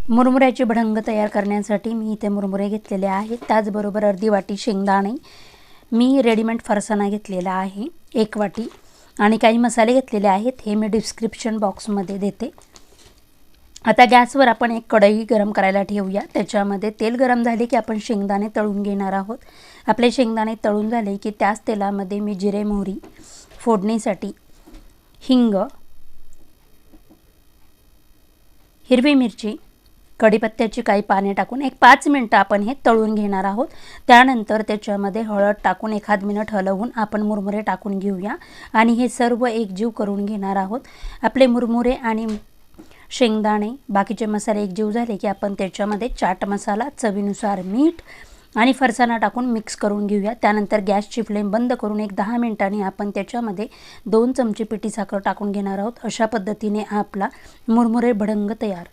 मुरमुऱ्याचे भडंग तयार करण्यासाठी मी इथे मुरमुरे घेतलेले आहेत, त्याचबरोबर अर्धी वाटी शेंगदाणे, मी रेडीमेड फरसाणा घेतलेला आहे 1 वाटी आणि काही मसाले घेतलेले आहेत, हे मी डिस्क्रिप्शन बॉक्समध्ये देते। आता गॅसवर आपण एक कढई गरम करायला ठेवूया। त्याच्यामध्ये तेल गरम झाले की आपण शेंगदाणे तळून घेणार आहोत। आपले शेंगदाणे तळून झाले की त्याच तेलामध्ये मी जिरे मोहरी फोडणीसाठी, हिंग, हिरवी मिरची, कढीपत्त्याची काही पाने टाकून एक 5 मिनिटं आपण हे तळून घेणार आहोत। त्यानंतर त्याच्यामध्ये हळद टाकून 1 मिनिट हलवून आपण मुरमुरे टाकून घेऊया आणि हे सर्व एकजीव करून घेणार आहोत। आपले मुरमुरे आणि शेंगदाणे बाकीचे मसाले एकजीव झाले की आपण त्याच्यामध्ये चाट मसाला, चवीनुसार मीठ आणि फरसाणा टाकून मिक्स करून घेऊया। त्यानंतर गॅसची फ्लेम बंद करून एक 10 मिनिटांनी आपण त्याच्यामध्ये 2 चमचे पिठी साखर टाकून घेणार आहोत। अशा पद्धतीने आपला मुरमुरे भडंग तयार।